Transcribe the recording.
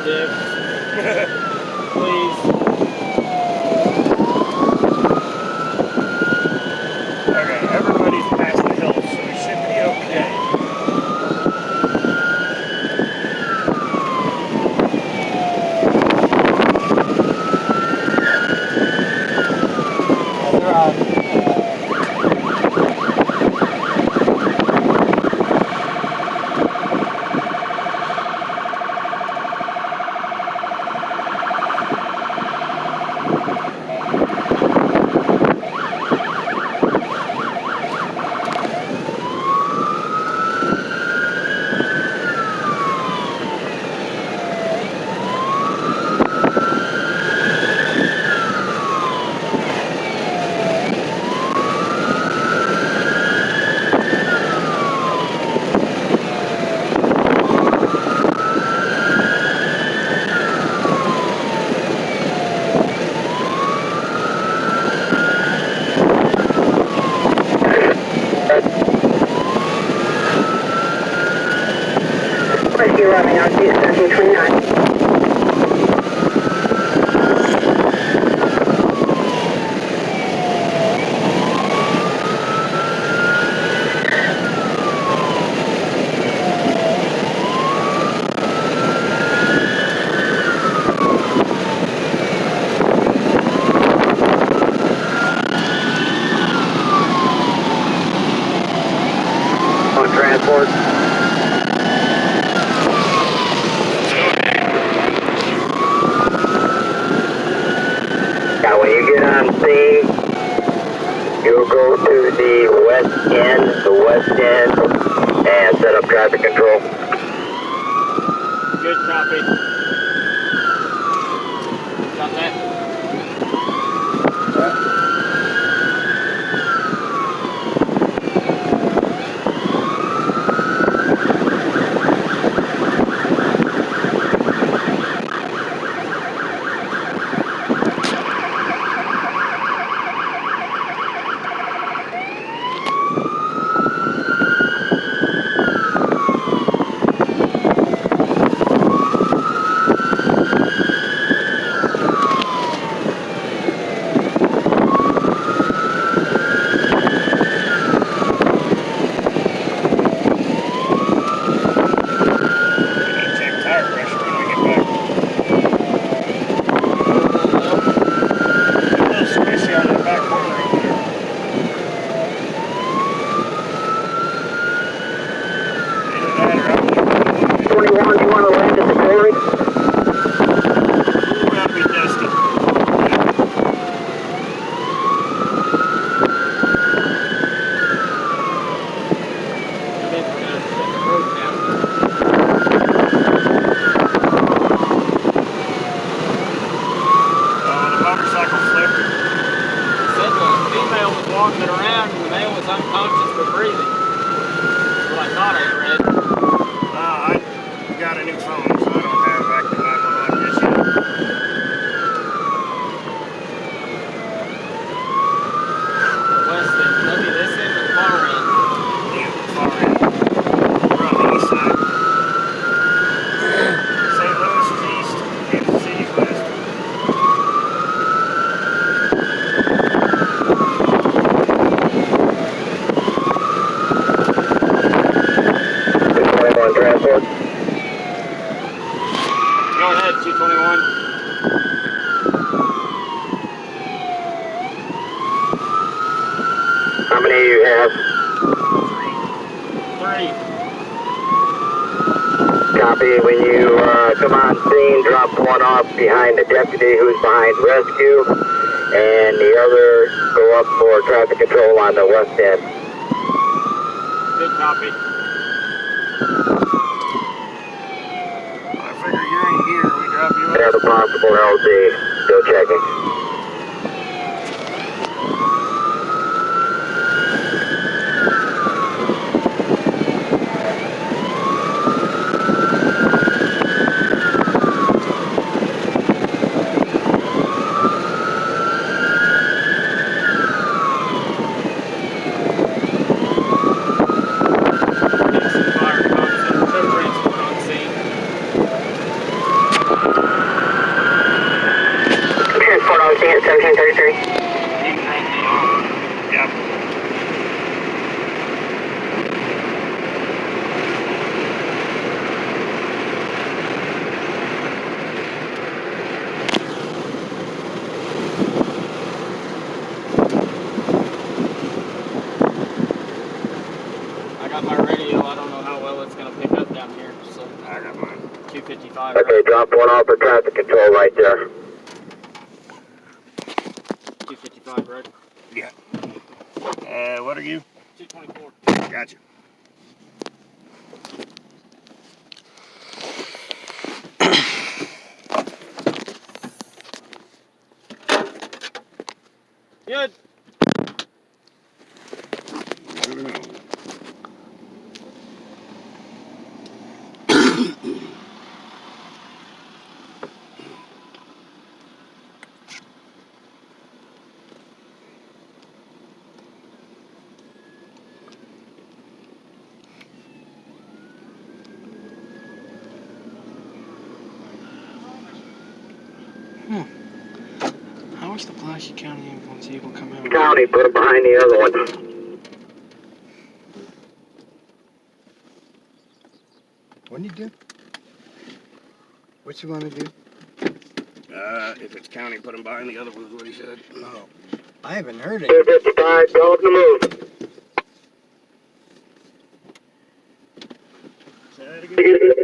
Dick. Please. Okay, everybody's past the hill, so we should be okay. They're on. You're running out to 29. On transport. When you get on scene, you'll go to the west end, and set up traffic control. Good copy. Got that? Walking around and the male was unconscious but breathing. That's what I thought I read. I got a new phone, so I don't have active 911 just yet. West end. Maybe this end or the far end? Yeah, far end. We're on the east side. St. Louis is east, Kansas City's west. Transport. Go ahead, 221. How many do you have? Three. Copy. When you come on scene, drop one off behind the deputy who's behind rescue, and the other go up for traffic control on the west end. Good copy. I figure you're in here, we drop you off. Have a possible LZ. Still checking. Dixon Fire Department, no transport on scene. 1033. You can range me off. Yep. I got my radio. I don't know how well it's gonna pick up down here. So I got mine. 255. Okay, Right? drop one off for traffic control right there. 255, right? Yeah. What are you? 224. Gotcha. Good. How much the Pulaski County ambulance able to come out? County, put it behind the other one. What'd you do? What you want to do? If it's county, put him behind the other one is what he said. Oh, I haven't heard it. 255, go to move. Say that again?